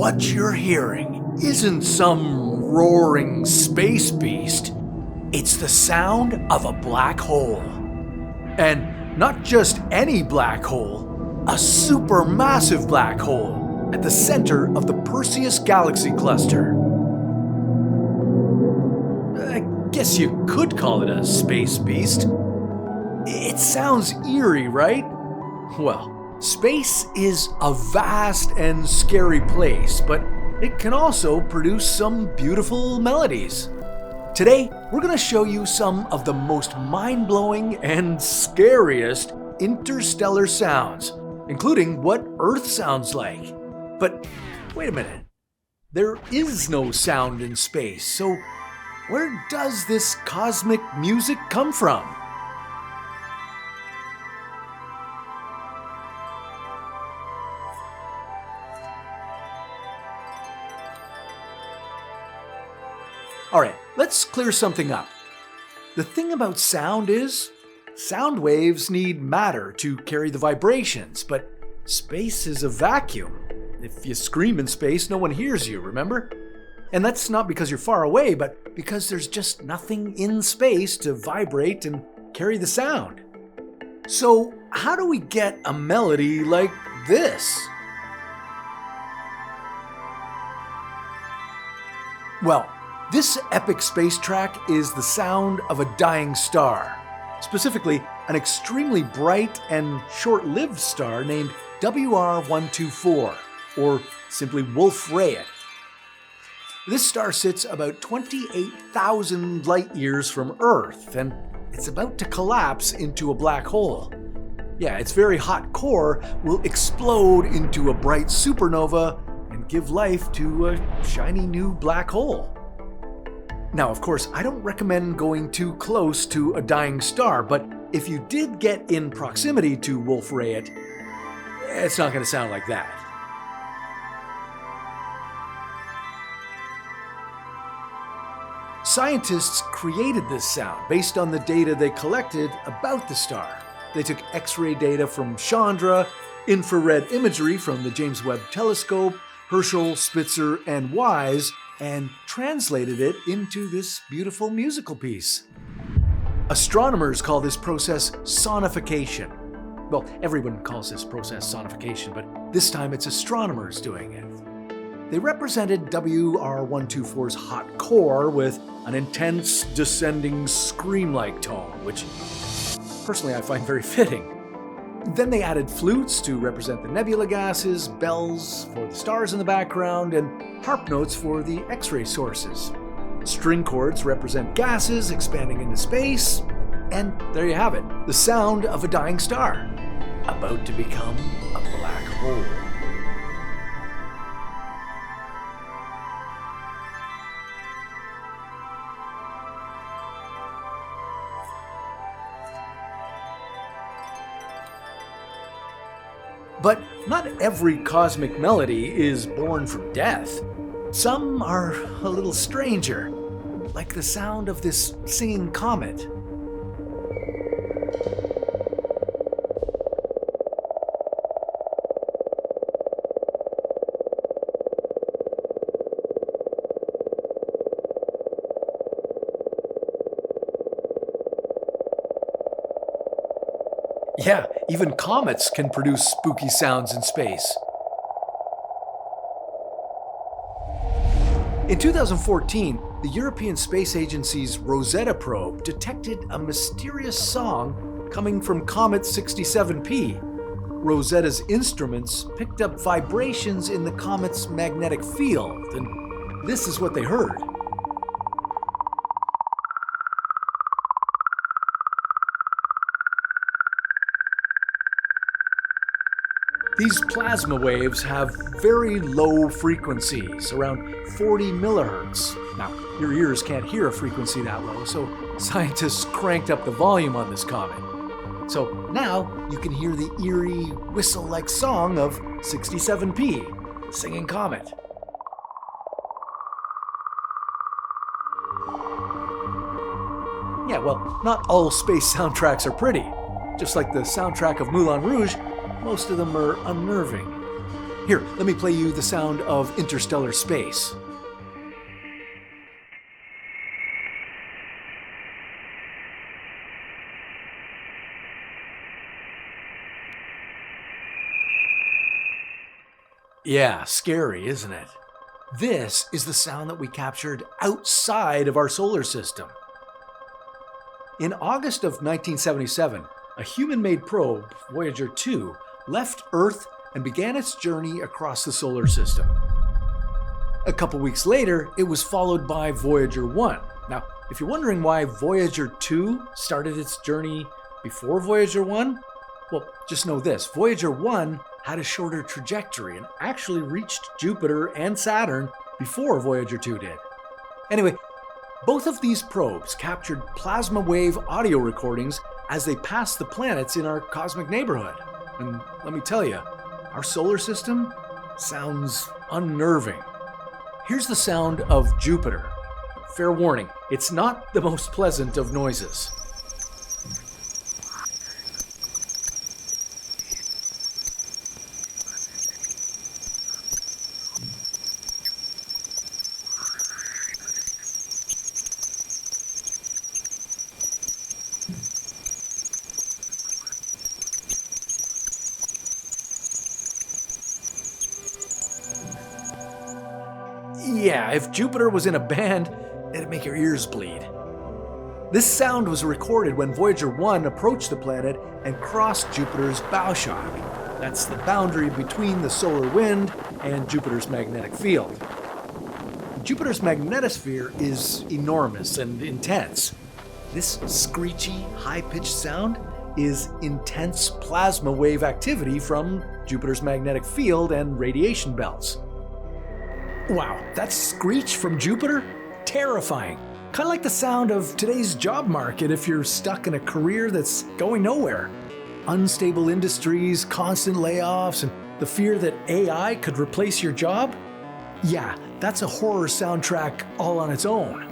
What you're hearing isn't some roaring space beast. It's the sound of a black hole. And not just any black hole, a supermassive black hole at the center of the Perseus galaxy cluster. I guess you could call it a space beast. It sounds eerie, right? Well, space is a vast and scary place, but it can also produce some beautiful melodies. Today, we're going to show you some of the most mind-blowing and scariest interstellar sounds, including what Earth sounds like. But wait a minute. There is no sound in space, so where does this cosmic music come from? Alright, let's clear something up. The thing about sound is, sound waves need matter to carry the vibrations, but space is a vacuum. If you scream in space, no one hears you, remember? And that's not because you're far away, but because there's just nothing in space to vibrate and carry the sound. So, how do we get a melody like this? Well, this epic space track is the sound of a dying star, specifically an extremely bright and short-lived star named WR124, or simply Wolf-Rayet. This star sits about 28,000 light-years from Earth, and it's about to collapse into a black hole. Yeah, its very hot core will explode into a bright supernova and give life to a shiny new black hole. Now, of course, I don't recommend going too close to a dying star, but if you did get in proximity to Wolf-Rayet, it's not going to sound like that. Scientists created this sound based on the data they collected about the star. They took X-ray data from Chandra, infrared imagery from the James Webb Telescope, Herschel, Spitzer, and WISE, and translated it into this beautiful musical piece. Astronomers call this process sonification. Well, everyone calls this process sonification, but this time it's astronomers doing it. They represented WR124's hot core with an intense, descending, scream-like tone, which personally I find very fitting. Then they added flutes to represent the nebula gases, bells for the stars in the background, and harp notes for the X-ray sources. String chords represent gases expanding into space, and there you have it, the sound of a dying star, about to become a black hole. But not every cosmic melody is born from death. Some are a little stranger, like the sound of this singing comet. Yeah, even comets can produce spooky sounds in space. In 2014, the European Space Agency's Rosetta probe detected a mysterious song coming from Comet 67P. Rosetta's instruments picked up vibrations in the comet's magnetic field, and this is what they heard. These plasma waves have very low frequencies, around 40 millihertz. Now, your ears can't hear a frequency that low, so scientists cranked up the volume on this comet. So now you can hear the eerie, whistle-like song of 67P, singing comet. Yeah, well, not all space soundtracks are pretty. Just like the soundtrack of Moulin Rouge, most of them are unnerving. Here, let me play you the sound of interstellar space. Yeah, scary, isn't it? This is the sound that we captured outside of our solar system. In August of 1977, a human-made probe, Voyager 2, left Earth and began its journey across the solar system. A couple weeks later, it was followed by Voyager 1. Now, if you're wondering why Voyager 2 started its journey before Voyager 1, well, just know this. Voyager 1 had a shorter trajectory and actually reached Jupiter and Saturn before Voyager 2 did. Anyway, both of these probes captured plasma wave audio recordings as they passed the planets in our cosmic neighborhood. And let me tell you, our solar system sounds unnerving. Here's the sound of Jupiter. Fair warning, it's not the most pleasant of noises. Yeah, if Jupiter was in a band, it'd make your ears bleed. This sound was recorded when Voyager 1 approached the planet and crossed Jupiter's bow shock. That's the boundary between the solar wind and Jupiter's magnetic field. Jupiter's magnetosphere is enormous and intense. This screechy, high-pitched sound is intense plasma wave activity from Jupiter's magnetic field and radiation belts. Wow, that screech from Jupiter? Terrifying. Kind of like the sound of today's job market if you're stuck in a career that's going nowhere. Unstable industries, constant layoffs, and the fear that AI could replace your job? Yeah, that's a horror soundtrack all on its own.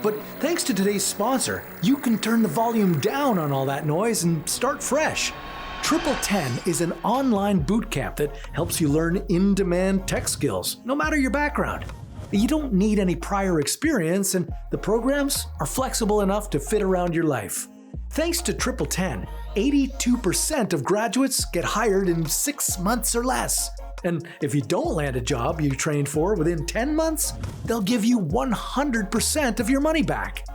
But thanks to today's sponsor, you can turn the volume down on all that noise and start fresh. Triple 10 is an online bootcamp that helps you learn in-demand tech skills, no matter your background. You don't need any prior experience, and the programs are flexible enough to fit around your life. Thanks to Triple 10, 82% of graduates get hired in 6 months or less. And if you don't land a job you trained for within 10 months, they'll give you 100% of your money back.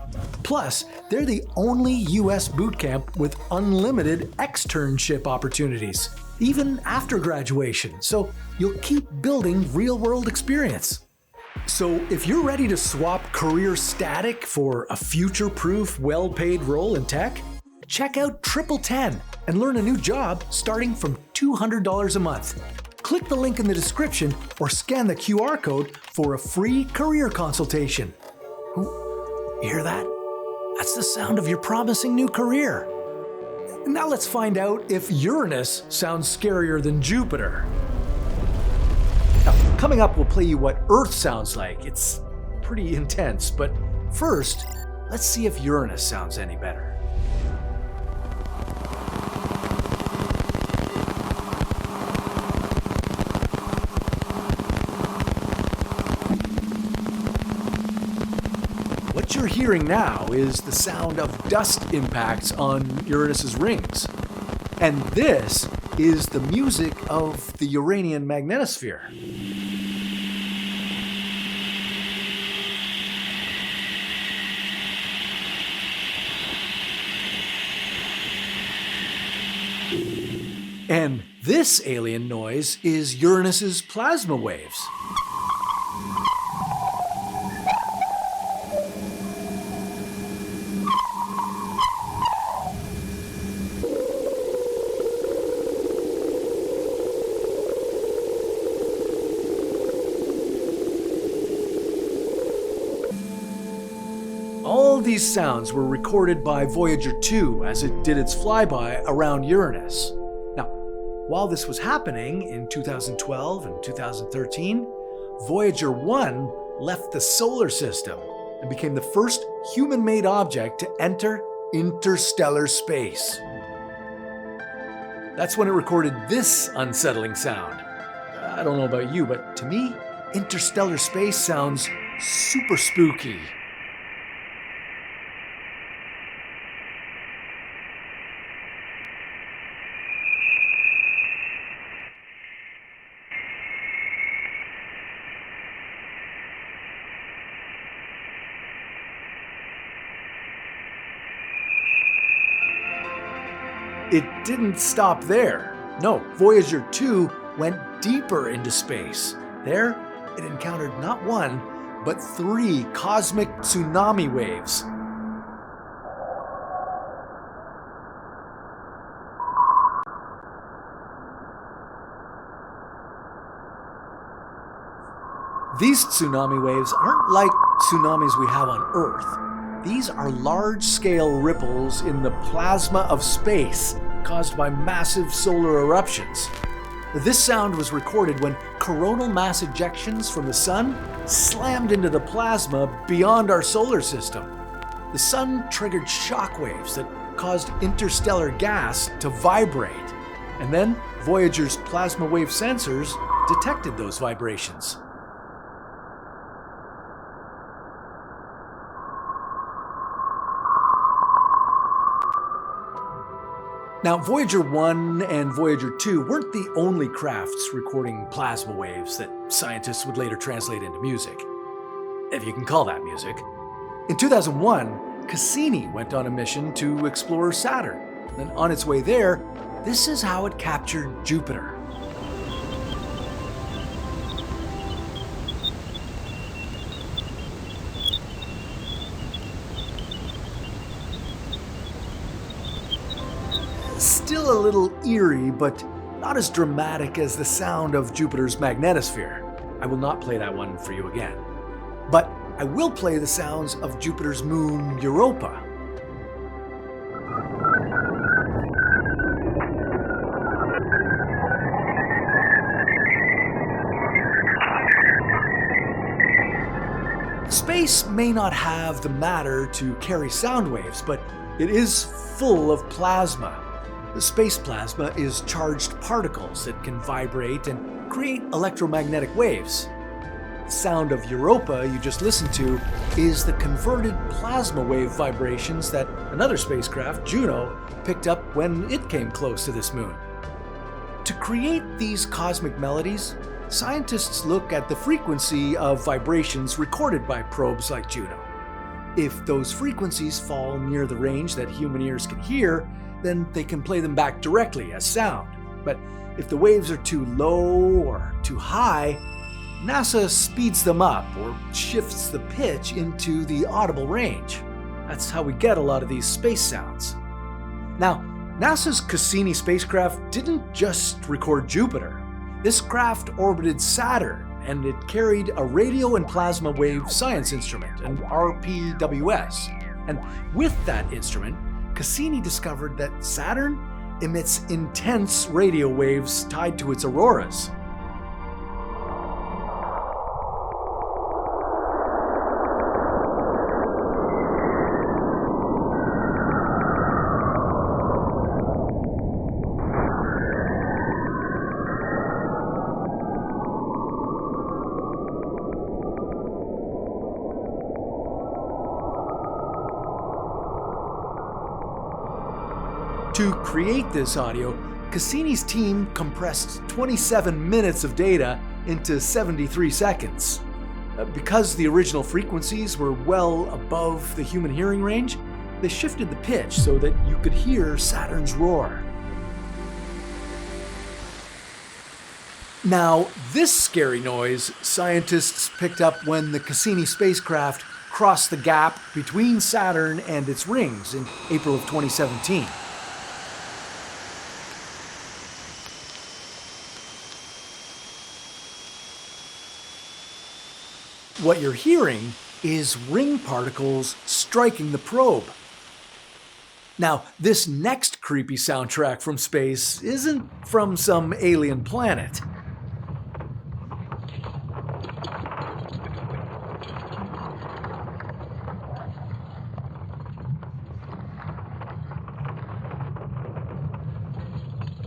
Plus, they're the only US bootcamp with unlimited externship opportunities, even after graduation, so you'll keep building real-world experience. So if you're ready to swap career static for a future-proof, well-paid role in tech, check out Triple 10 and learn a new job starting from $200 a month. Click the link in the description or scan the QR code for a free career consultation. You hear that? That's the sound of your promising new career. Now let's find out if Uranus sounds scarier than Jupiter. Now, coming up, we'll play you what Earth sounds like. It's pretty intense, but first, let's see if Uranus sounds any better. What you're hearing now is the sound of dust impacts on Uranus's rings. And this is the music of the Uranian magnetosphere. And this alien noise is Uranus's plasma waves. All these sounds were recorded by Voyager 2 as it did its flyby around Uranus. Now, while this was happening in 2012 and 2013, Voyager 1 left the solar system and became the first human-made object to enter interstellar space. That's when it recorded this unsettling sound. I don't know about you, but to me, interstellar space sounds super spooky. It didn't stop there. No, Voyager 2 went deeper into space. There, it encountered not one, but 3 cosmic tsunami waves. These tsunami waves aren't like tsunamis we have on Earth. These are large-scale ripples in the plasma of space caused by massive solar eruptions. This sound was recorded when coronal mass ejections from the sun slammed into the plasma beyond our solar system. The sun triggered shock waves that caused interstellar gas to vibrate, and then Voyager's plasma wave sensors detected those vibrations. Now, Voyager 1 and Voyager 2 weren't the only crafts recording plasma waves that scientists would later translate into music, if you can call that music. In 2001, Cassini went on a mission to explore Saturn, and on its way there, this is how it captured Jupiter. Still a little eerie, but not as dramatic as the sound of Jupiter's magnetosphere. I will not play that one for you again. But I will play the sounds of Jupiter's moon, Europa. Space may not have the matter to carry sound waves, but it is full of plasma. The space plasma is charged particles that can vibrate and create electromagnetic waves. The sound of Europa you just listened to is the converted plasma wave vibrations that another spacecraft, Juno, picked up when it came close to this moon. To create these cosmic melodies, scientists look at the frequency of vibrations recorded by probes like Juno. If those frequencies fall near the range that human ears can hear, then they can play them back directly as sound. But if the waves are too low or too high, NASA speeds them up or shifts the pitch into the audible range. That's how we get a lot of these space sounds. Now, NASA's Cassini spacecraft didn't just record Jupiter. This craft orbited Saturn, and it carried a radio and plasma wave science instrument, an RPWS. And with that instrument, Cassini discovered that Saturn emits intense radio waves tied to its auroras. To create this audio, Cassini's team compressed 27 minutes of data into 73 seconds. Because the original frequencies were well above the human hearing range, they shifted the pitch so that you could hear Saturn's roar. Now, this scary noise scientists picked up when the Cassini spacecraft crossed the gap between Saturn and its rings in April of 2017. What you're hearing is ring particles striking the probe. Now, this next creepy soundtrack from space isn't from some alien planet.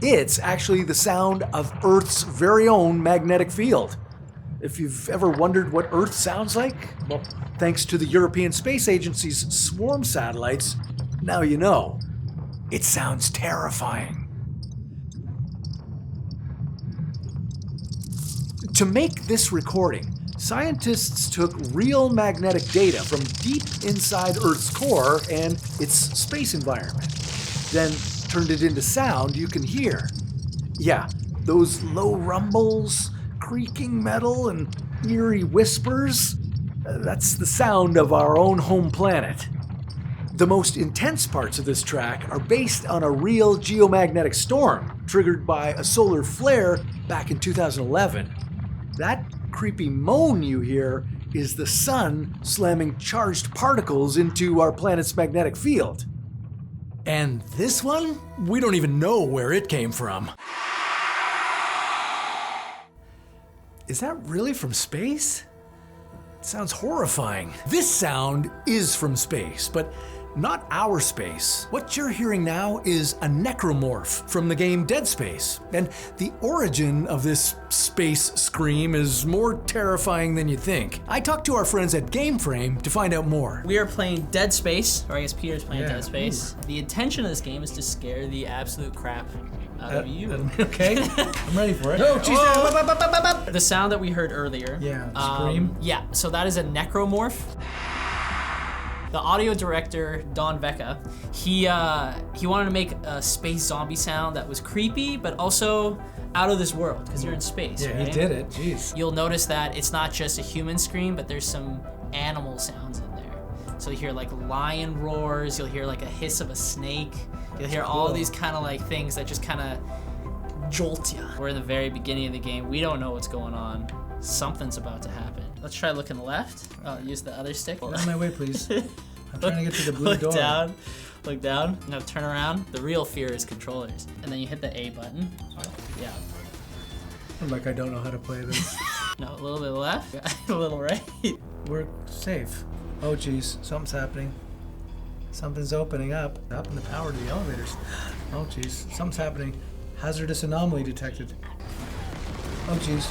It's actually the sound of Earth's very own magnetic field. If you've ever wondered what Earth sounds like, well, thanks to the European Space Agency's swarm satellites, now you know. It sounds terrifying. To make this recording, scientists took real magnetic data from deep inside Earth's core and its space environment, then turned it into sound you can hear. Yeah, those low rumbles, creaking metal, and eerie whispers, that's the sound of our own home planet. The most intense parts of this track are based on a real geomagnetic storm triggered by a solar flare back in 2011. That creepy moan you hear is the sun slamming charged particles into our planet's magnetic field. And this one? We don't even know where it came from. Is that really from space? It sounds horrifying. This sound is from space, but not our space. What you're hearing now is a necromorph from the game Dead Space, and the origin of this space scream is more terrifying than you think. I talked to our friends at GameFrame to find out more. We are playing Dead Space, or I guess Peter's playing Dead Space. Ooh. The intention of this game is to scare the absolute crap out of you. Okay, I'm ready for it. No, geez, the sound that we heard earlier. Yeah, scream. Yeah, so that is a necromorph. The audio director, Don Vecca, he wanted to make a space zombie sound that was creepy, but also out of this world, because you're in space, Yeah, right? he did it, jeez. You'll notice that it's not just a human scream, but there's some animal sounds in there. So you hear like lion roars, you'll hear like a hiss of a snake, you'll hear all these kind of like things that just kind of jolt you. We're in the very beginning of the game, we don't know what's going on. Something's about to happen. Let's try looking left. I'll use the other stick. Get out of my way, please. I'm trying to get to the blue door. Look down. Now turn around. The real fear is controllers. And then you hit the A button. Yeah. I'm like, I don't know how to play this. No, a little bit left, a little right. We're safe. Oh geez, something's happening. Something's opening up. Up in the power to the elevators. Oh geez, something's happening. Hazardous anomaly detected. Oh geez.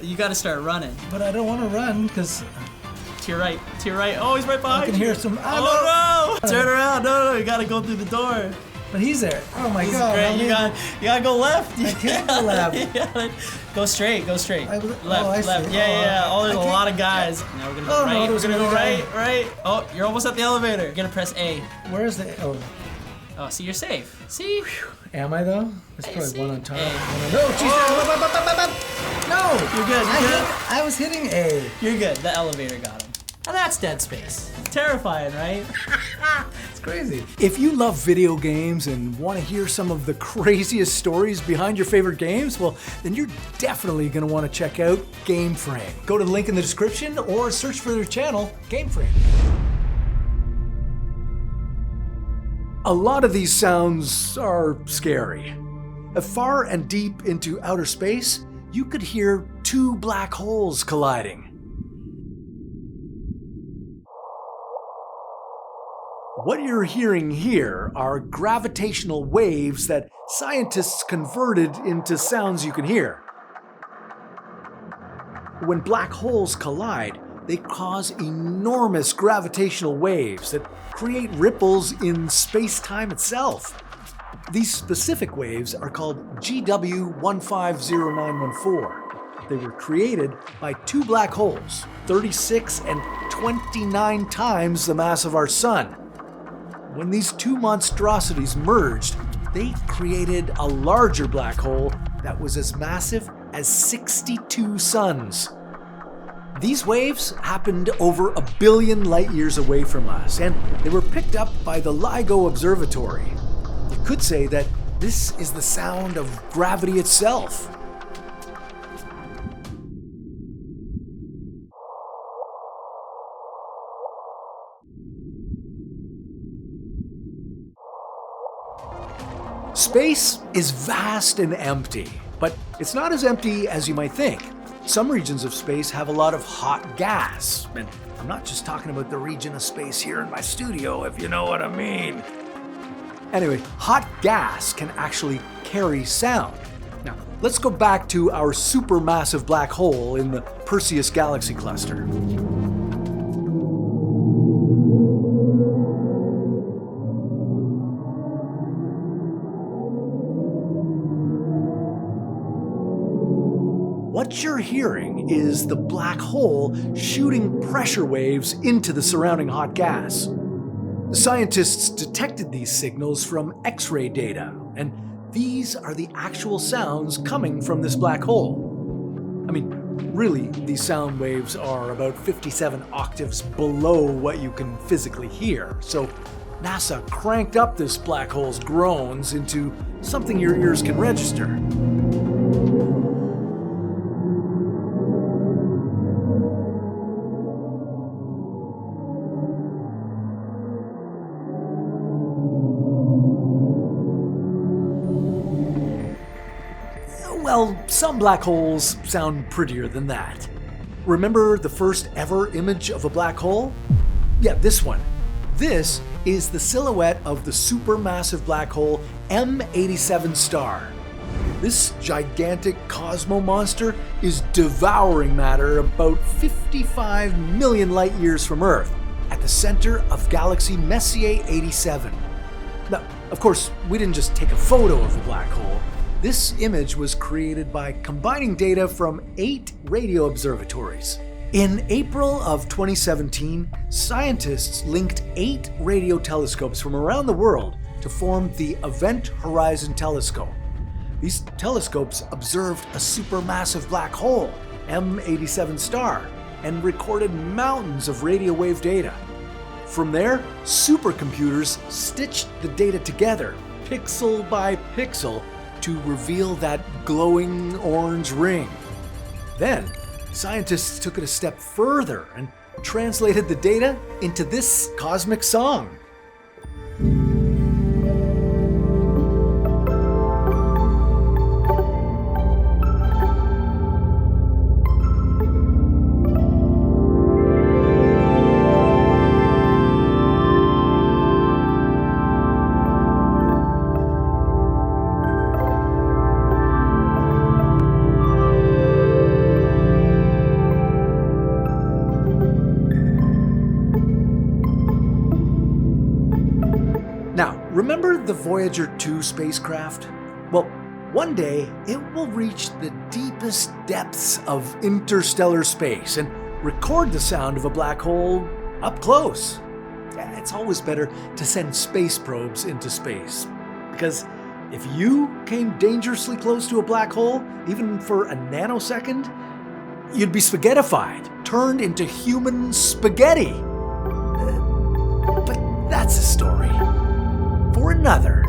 You gotta start running. But I don't want to run because... To your right, to your right. Oh, he's right behind I can you. hear some... Oh no! Turn around, no, you gotta go through the door. But he's there. Oh my god. Great. You gotta go left. I can't go left. Go straight, go straight. Left, left. Yeah. Oh, there's a lot of guys. Now we're gonna go right. We're gonna go right. Oh, you're almost at the elevator. You're gonna press A. Where is the... Oh, see, you're safe. See? Am I though? There's probably one on top. No, Jesus. No! You're good. I was hitting A. You're good. The elevator got him. And that's Dead Space. Terrifying, right? It's crazy. If you love video games and want to hear some of the craziest stories behind your favorite games, well, then you're definitely going to want to check out GameFrame. Go to the link in the description or search for their channel, GameFrame. A lot of these sounds are scary. Far and deep into outer space, you could hear two black holes colliding. What you're hearing here are gravitational waves that scientists converted into sounds you can hear. When black holes collide, they cause enormous gravitational waves that create ripples in space-time itself. These specific waves are called GW150914. They were created by two black holes, 36 and 29 times the mass of our sun. When these two monstrosities merged, they created a larger black hole that was as massive as 62 suns. These waves happened over 1 billion light years away from us, and they were picked up by the LIGO Observatory. You could say that this is the sound of gravity itself. Space is vast and empty, but it's not as empty as you might think. Some regions of space have a lot of hot gas, and I'm not just talking about the region of space here in my studio, if you know what I mean. Anyway, hot gas can actually carry sound. Now, let's go back to our supermassive black hole in the Perseus galaxy cluster. What you're hearing is the black hole shooting pressure waves into the surrounding hot gas. Scientists detected these signals from X-ray data, and these are the actual sounds coming from this black hole. I mean, really, these sound waves are about 57 octaves below what you can physically hear, so NASA cranked up this black hole's groans into something your ears can register. Well, some black holes sound prettier than that. Remember the first ever image of a black hole? Yeah, this one. This is the silhouette of the supermassive black hole M87 star. This gigantic cosmo monster is devouring matter about 55 million light years from Earth, at the center of galaxy Messier 87. Now, of course, we didn't just take a photo of the black hole. This image was created by combining data from 8 radio observatories. In April of 2017, scientists linked 8 radio telescopes from around the world to form the Event Horizon Telescope. These telescopes observed a supermassive black hole, M87 star, and recorded mountains of radio wave data. From there, supercomputers stitched the data together, pixel by pixel, to reveal that glowing orange ring. Then, scientists took it a step further and translated the data into this cosmic song. Remember the Voyager 2 spacecraft? Well, one day it will reach the deepest depths of interstellar space and record the sound of a black hole up close. It's always better to send space probes into space, because if you came dangerously close to a black hole, even for a nanosecond, you'd be spaghettified, turned into human spaghetti. But that's a story for another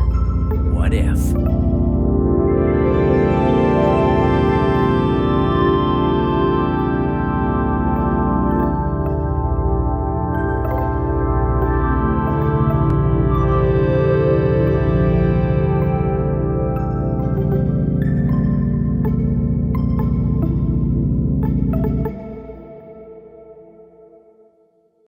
What If.